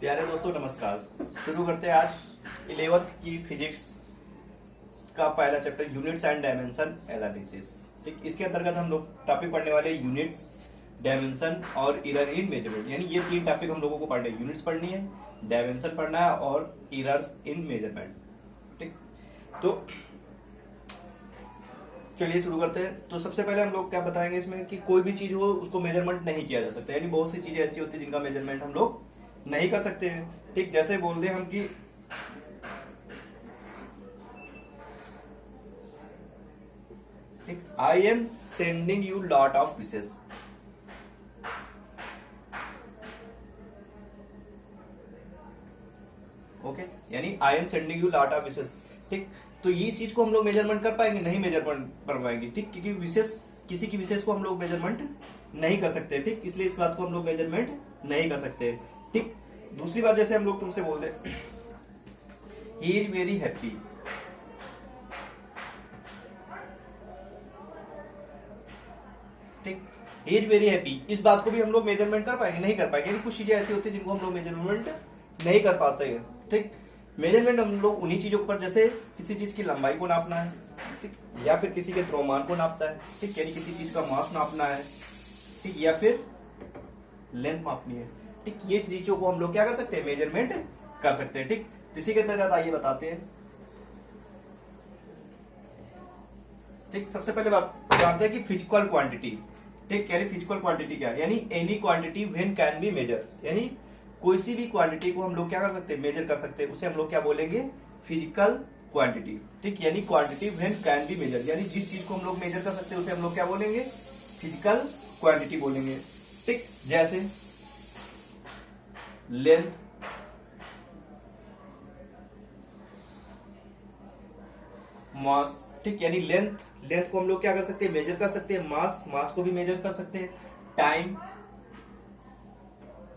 प्यारे दोस्तों नमस्कार। शुरू करते हैं आज 11th की फिजिक्स का पहला chapter units and dimension analysis. ठीक, इसके अंतर्गत हम लोग टॉपिक पढ़ने वाले यूनिट्स, डायमेंशन और एरर इन मेजरमेंट। यानी ये तीन टॉपिक हम लोगों को पढ़ने हैं। यूनिट्स पढ़नी है, डायमेंशन पढ़ना है और एरर्स इन मेजरमेंट। ठीक, तो चलिए शुरू करते हैं। तो सबसे पहले हम लोग क्या बताएंगे इसमें कि कोई भी चीज हो उसको मेजरमेंट नहीं किया जा सकता। यानी बहुत सी चीजें ऐसी होती है जिनका मेजरमेंट हम लोग नहीं कर सकते हैं। ठीक, जैसे बोल दें हम कि I am sending you lot of wishes. Okay, यानी I am sending you lot of wishes. ठीक, तो ये चीज को हम लोग मेजरमेंट कर पाएंगे? नहीं मेजरमेंट कर पाएंगे। ठीक, क्योंकि विशेष किसी की विशेष को हम लोग मेजरमेंट नहीं कर सकते। ठीक, इसलिए इस बात को हम लोग मेजरमेंट नहीं कर सकते। ठीक, दूसरी बात जैसे हम लोग तुमसे बोल दे ही इज वेरी हैप्पी। ठीक, ही इज वेरी हैप्पी, इस बात को भी हम लोग मेजरमेंट कर पाएंगे? नहीं कर पाएंगे। यानी कुछ चीजें ऐसी होती है जिनको हम लोग मेजरमेंट नहीं कर पाते हैं। ठीक, मेजरमेंट हम लोग उन्हीं चीजों पर, जैसे किसी चीज की लंबाई को नापना है, ठीक, या फिर किसी के द्रव्यमान को नापता है। ठीक, यानी किसी चीज का मास नापना है, ठीक, या फिर लेंथ मापनी है। ठीक, ये चीजों को हम लोग क्या कर सकते हैं? मेजरमेंट कर सकते हैं। ठीक, तो इसी के अंतर्गत आइए बताते हैं। ठीक, सबसे पहले बात जानते हैं कि फिजिकल क्वांटिटी। ठीक, यानी फिजिकल क्वांटिटी क्या है? यानी any quantity when can be measure. यानी कोई सी भी क्वांटिटी को हम लोग क्या कर सकते हैं? मेजर कर सकते हैं। उसे हम लोग क्या बोलेंगे? Physical quantity. ठीक, यानी quantity when can be measure, यानी जिस चीज को हम लोग मेजर कर सकते हैं उसे हम लोग क्या बोलेंगे? फिजिकल क्वांटिटी बोलेंगे। ठीक, जैसे लेंथ, मास। ठीक, यानी लेंथ को हम लोग क्या कर सकते हैं? मेजर कर सकते हैं। मास को भी मेजर कर सकते हैं।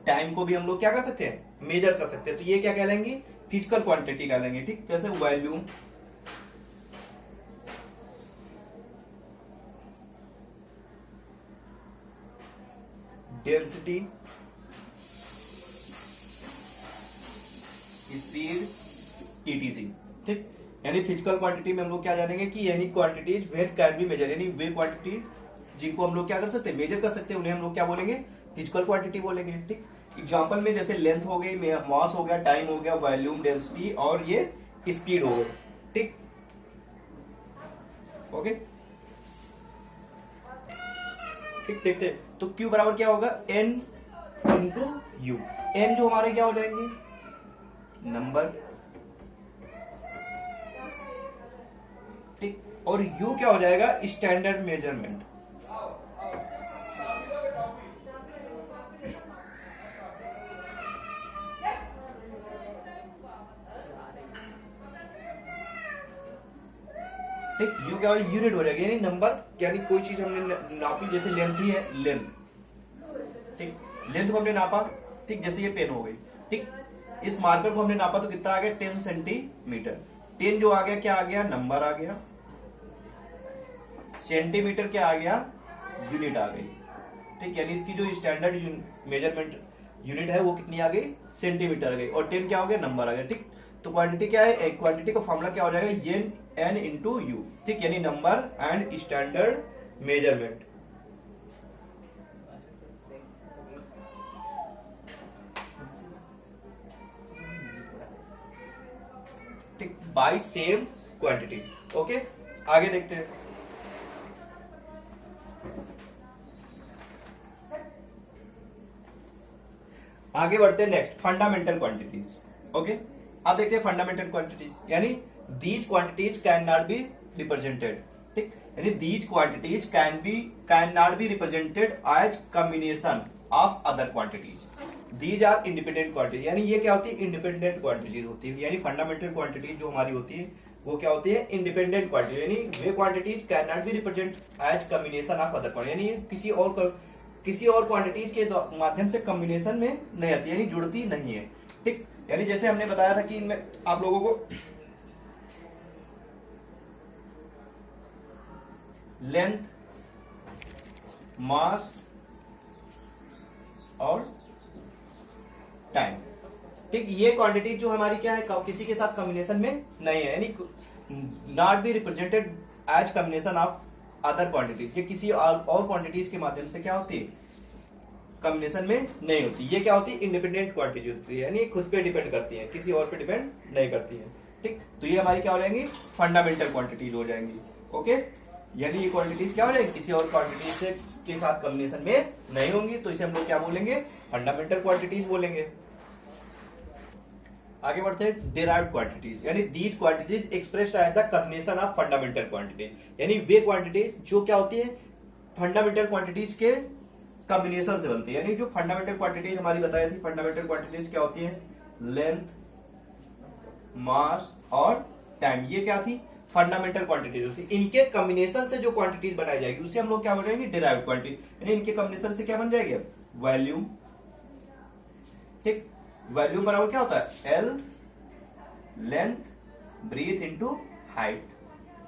टाइम को भी हम लोग क्या कर सकते हैं? मेजर कर सकते हैं। तो ये क्या कहलाएंगे? फिजिकल क्वांटिटी कहलाएंगे। ठीक, जैसे वॉल्यूम, डेंसिटी, स्पीड, ईटीसी। ठीक, यानी फिजिकल क्वांटिटी में हम लोग क्या जानेंगे कि यानी quantities where can be measure, यानी वे क्वांटिटी जिनको हम लोग क्या कर सकते हैं? मेजर कर सकते हैं, उन्हें हम लोग क्या बोलेंगे? फिजिकल क्वांटिटी बोलेंगे। ठीक, एग्जांपल में जैसे लेंथ हो गई, मास हो गया, टाइम हो गया, वॉल्यूम, डेंसिटी और ये स्पीड हो गई। ठीक, ओके, ठीक ठीक ठीक। तो Q बराबर क्या होगा? N into you. N जो हमारे क्या हो जाएंगे? नंबर। ठीक, और U क्या हो जाएगा? Standard measurement. ठीक, U क्या हो? यूनिट हो जाएगी, यानी नंबर। यानी कोई चीज हमने नापी, जैसे लेंथ ही है, लेंथ। ठीक, लेंथ को हमने नापा। ठीक, जैसे ये पेन हो गई। ठीक, इस मार्कर को हमने नापा तो कितना आ गया? 10 सेंटीमीटर। 10 जो आ गया, क्या आ गया? नंबर आ गया। सेंटीमीटर क्या आ गया? यूनिट आ गई। ठीक, यानी इसकी जो स्टैंडर्ड मेजरमेंट यूनिट है वो कितनी आ गई? सेंटीमीटर आ गई। और 10 क्या हो गया? नंबर आ गया। ठीक, तो क्वांटिटी क्या है? क्वांटिटी का फॉर्मूला क्या हो जाएगा? N into you. ठीक, यानी नंबर एंड स्टैंडर्ड मेजरमेंट। ठीक, बाय सेम क्वांटिटी। ओके, आगे देखते हैं। आगे बढ़ते हैं नेक्स्ट, फंडामेंटल क्वांटिटीज। ओके, अब देखते हैं फंडामेंटल क्वांटिटीज। यानी these quantities can not be represented. ठीक, यानी these quantities can not be represented as combination of other quantities. These are independent quantity. यानी ये क्या होती है? इंडिपेंडेंट क्वांटिटीज होती है। यानी फंडामेंटल क्वांटिटी जो हमारी होती है वो क्या होती है? Independent quantity. यानी वे quantities can not be represent as combination of other quantity, यानी किसी और क्वांटिटीज के माध्यम से कॉम्बिनेशन में नहीं आती, यानी जुड़ती नहीं है। ठीक, यानी जैसे हमने बताया था कि इनमें आप लोगों को लेंथ, मास और टाइम, ठीक, ये क्वांटिटी जो हमारी क्या है, किसी के साथ कॉम्बिनेशन में नहीं है, यानी not be represented as combination of other quantities, ये किसी और क्वांटिटीज के माध्यम से क्या होती है, कॉम्बिनेशन में नहीं होती। ये क्या होती है, इंडिपेंडेंट क्वांटिटी होती है, यानी खुद पे डिपेंड करती है, किसी और पे डिपेंड नहीं करती है। ठीक, तो ये हमारी क्या हो जाएंगी, फंडामेंटल क्वांटिटीज हो जाएंगी। ओके, यानी ये क्वांटिटीज क्या हो जाएगी, किसी और क्वांटिटी से के साथ कॉम्बिनेशन में नहीं होंगी, तो इसे हम लोग क्या बोलेंगे, फंडामेंटल क्वांटिटीज बोलेंगे। आगे बढ़ते हैं, डिराइव्ड क्वांटिटीज, यानी these quantities expressed as the combination of fundamental quantities, यानी वे क्वांटिटीज जो क्या होती है, फंडामेंटल क्वांटिटीज के कॉम्बिनेशन से बनती है। यानी जो फंडामेंटल क्वांटिटीज हमारी बताई थी, फंडामेंटल क्वांटिटीज क्या होती है, लेंथ, मास और टाइम, ये क्या थी, फंडामेंटल क्वांटिटीज होती है। इनके कॉम्बिनेशन से जो क्वांटिटीज बनाई जाएगी उसे हम लोग क्या बोलेंगे, डिराइव्ड क्वांटिटी, यानी इनके कॉम्बिनेशन से क्या बन जाएगी, वॉल्यूम। ठीक, वॉल्यूम बराबर क्या होता है, L length breadth into height.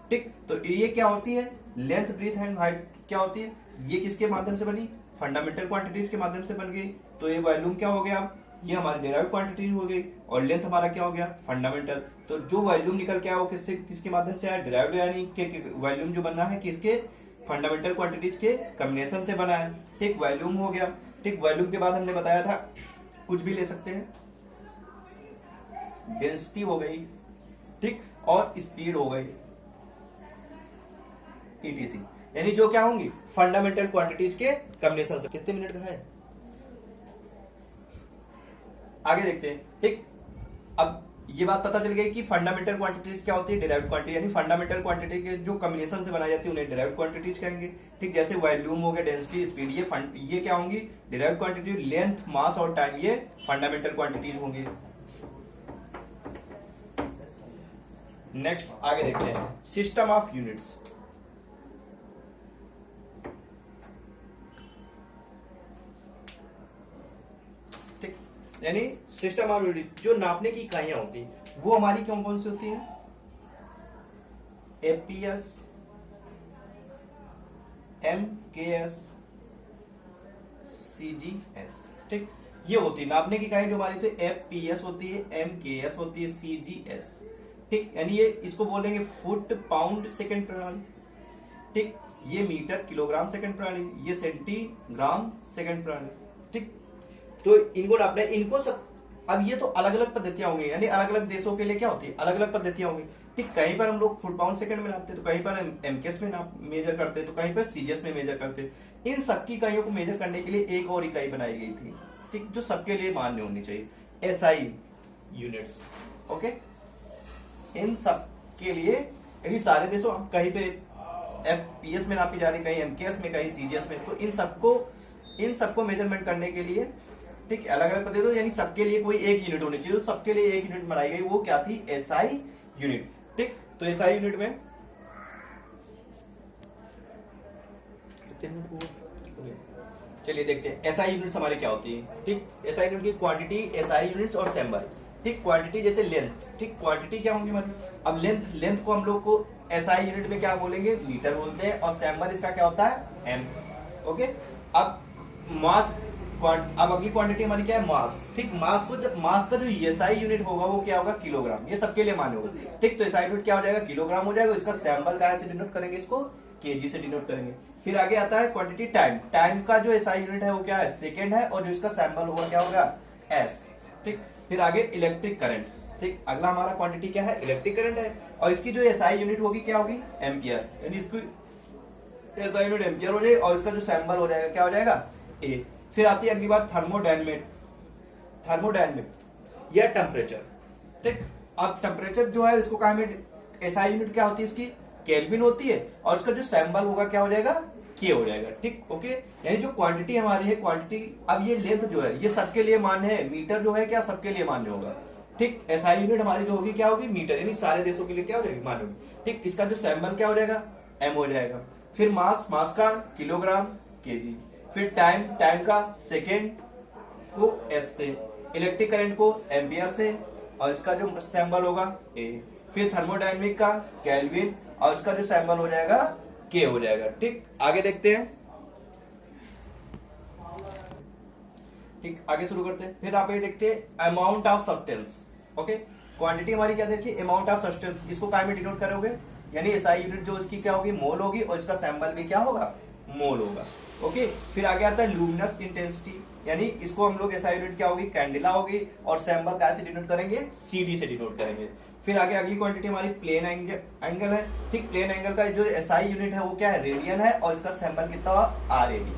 ठीक, तो ये क्या होती है, लेंथ ब्रीथ एंड हाइट क्या होती है, ये किसके माध्यम से बनी, फंडामेंटल क्वांटिटीज के माध्यम से बन गई। तो ये वॉल्यूम क्या हो गया, ये हमारी डिराइव्ड क्वांटिटी हो गई, और लेंथ हमारा क्या हो गया, फंडामेंटल। तो जो वॉल्यूम निकल के आया वो किससे, किसके माध्यम से आया, डिराइव्ड, यानी वॉल्यूम जो बना है किसके, फंडामेंटल क्वांटिटीज के कॉम्बिनेशन से बना है। ठीक, वॉल्यूम हो गया। ठीक, वॉल्यूम के बाद हमने बताया था कुछ भी ले सकते हैं, डेंसिटी हो गई, ठीक, और स्पीड हो गई, ईटीसी, यानी जो क्या होंगी, फंडामेंटल क्वांटिटीज के कॉम्बिनेशन से। कितने मिनट का है, आगे देखते हैं। ठीक, अब ये बात पता चल गई कि फंडामेंटल क्वांटिटीज क्या होती है, डिराइव्ड क्वांटिटी, यानी फंडामेंटल क्वांटिटी के जो कॉम्बिनेशन से बनाई जाती है उन्हें डिराइव्ड क्वांटिटीज कहेंगे। ठीक, जैसे वॉल्यूम हो गया, डेंसिटी, स्पीड, ये क्या होंगी, डिराइव्ड क्वांटिटी। लेंथ, मास और टाइम ये फंडामेंटल क्वांटिटीज होंगी। नेक्स्ट आगे देखते हैं, सिस्टम ऑफ यूनिट्स। ठीक, यानी सिस्टम ऑफ यूनिट, जो नापने की इकाइयां होती हैं वो हमारी कौन कौन सी होती है, एपीएस, एमकेएस, सीजीएस। ठीक, ये होती है नापने की इकाई जो हमारी, तो एफपीएस होती है, एमकेएस होती है, सीजीएस। ठीक, यानी ये इसको बोलेंगे फुट पाउंड सेकंड प्रणाली। ठीक, ये मीटर किलोग्राम सेकंड प्रणाली, ये सेंटीग्राम सेकंड प्रणाली। ठीक, तो इनको नापना, इनको सब, अब ये तो अलग अलग पद्धतियां होंगी, यानी अलग अलग देशों के लिए क्या होती है, अलग अलग पद्धतियां होंगी। ठीक, कहीं पर हम लोग फुट पाउंड सेकंड में नापते, तो कहीं पर एमकेएस में मेजर करते, तो कहीं पर सीजीएस में मेजर करते। इन सबकी इकाइयों को मेजर करने के लिए एक और इकाई बनाई गई थी, ठीक, जो सबके लिए मान्य होनी चाहिए, एसआई यूनिट्स। ओके, इन सब के लिए, यानी सारे देशों, कहीं पे एफपीएस में नापी जा रही, कहीं एमकेएस में, कहीं सीजीएस में, तो इन सबको मेजरमेंट करने के लिए, ठीक, अलग अलग पद्धति, यानी सबके लिए कोई एक यूनिट होनी चाहिए, तो सबके लिए एक यूनिट बनाई गई, वो क्या थी, एसआई यूनिट। ठीक, तो एसआई यूनिट में चलिए देखते हैं एसआई यूनिट्स हमारी क्या होती है। ठीक, एसआई यूनिट की क्वांटिटी, एसआई यूनिट्स और सैंबल। ठीक, क्वांटिटी जैसे लेंथ, ठीक, क्वांटिटी क्या होंगी हमारी, अब लेंथ को हम लोग को एसआई यूनिट में क्या बोलेंगे, मीटर बोलते हैं, और सैंबल इसका क्या होता है, एम। ओके, अब मास, अब अगली क्वांटिटी हमारी क्या है, मास। ठीक, मास को, जब मास का जो एसआई यूनिट होगा वो क्या होगा, किलोग्राम, ये सबके लिए मान्य होगा। ठीक, तो एसआई यूनिट क्या हो जाएगा, किलोग्राम हो जाएगा, इसका सैंबल क्या से डिनोट करेंगे, इसको केजी से डिनोट करेंगे। फिर आगे आता है क्वांटिटी टाइम, टाइम का जो एसआई यूनिट है वो क्या है, सेकेंड है, और जो इसका सैंबल होगा क्या होगा, एस। ठीक, फिर आगे इलेक्ट्रिक करंट। ठीक, अगला हमारा क्वांटिटी क्या है, इलेक्ट्रिक करंट है, और इसकी जो एसआई यूनिट होगी क्या होगी, एम्पियर, यानी इसकी एसआई यूनिट एम्पियर हो जाएगी, और इसका जो सैंबल हो जाएगा क्या हो जाएगा, ए। फिर आती है अगली बात थर्मोडायनेमिक, या टेम्परेचर। ठीक, अब टेम्परेचर जो है इसको कहा में, एसआई यूनिट क्या होती है इसकी, केल्विन होती है, और इसका जो सैंबल होगा क्या हो जाएगा, के हो जाएगा। ठीक, ओके, यानी जो क्वांटिटी हमारी है, क्वांटिटी, अब ये लेंथ जो है ये सबके लिए मान्य है, मीटर जो है क्या सबके लिए मान्य होगा। ठीक, एसआई यूनिट हमारी जो होगी क्या होगी, मीटर, यानी सारे देशों के लिए क्या हो जाएगी, मान्य होगी। ठीक, इसका जो सैंबल क्या हो जाएगा, एम हो जाएगा। फिर मास, मास का किलोग्राम, केजी। फिर टाइम, टाइम का सेकेंड को एस से, इलेक्ट्रिक करंट को एम्पियर से, और इसका जो सैंबल होगा ए। फिर थर्मोडायनेमिक का केल्विन, और इसका जो सैंबल हो जाएगा के हो जाएगा। ठीक, आगे देखते हैं। ठीक, आगे शुरू करते हैं। फिर आप ये देखते हैं amount of substance. Okay, quantity हमारी क्या देखिए, अमाउंट ऑफ सब्सटेंस, इसको काय में डिनोट करोगे, यानी एसआई यूनिट जो इसकी क्या होगी, मोल होगी, और इसका सैंपल भी क्या होगा, मोल होगा। ओके, फिर आगे आता है लुमिनस इंटेंसिटी, यानी इसको हम लोग एसआई यूनिट क्या होगी, कैंडिला होगी, और सैंपल क्या से डिनोट करेंगे, सीडी से डिनोट करेंगे। फिर आगे अगली क्वांटिटी हमारी प्लेन एंगल है। ठीक, प्लेन एंगल का जो एसआई यूनिट है वो क्या है, रेडियन है, और इसका सैंपल कितना हुआ, आरएडी।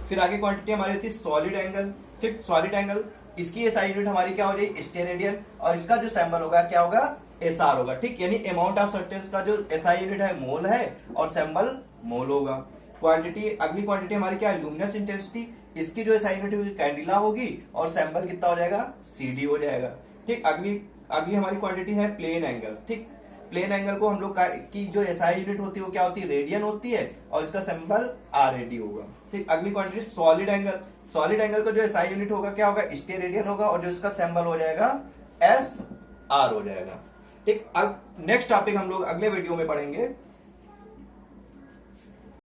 फिर आगे क्वांटिटी हमारी थी सॉलिड एंगल। ठीक, सॉलिड एंगल, इसकी एसआई यूनिट हमारी क्या हो जाएगी, स्टेरेडियन, और इसका जो सैंपल होगा क्या होगा, एसआर होगा। ठीक, यानी अमाउंट ऑफ सब्सटेंस का जो एसआई यूनिट है मोल है, और सैंपल मोल होगा। क्वांटिटी, अगली क्वांटिटी हमारी क्या है, लुमिनस इंटेंसिटी, इसकी जो एसआई यूनिट होगी कैंडिला होगी, और सैंपल कितना हो जाएगा, सीडी हो जाएगा। ठीक, अगली हमारी क्वांटिटी है प्लेन एंगल। ठीक, प्लेन एंगल को हम लोग की जो एसआई यूनिट होती है वो क्या होती है, रेडियन होती है, और इसका सिंबल आरएडी होगा। ठीक, अगली quantity solid angle. Solid angle का जो एसआई यूनिट होगा क्या होगा, स्टेरेडियन होगा, और जो इसका सिंबल हो जाएगा एस आर हो जाएगा। ठीक, अब नेक्स्ट टॉपिक हम लोग अगले वीडियो में पढ़ेंगे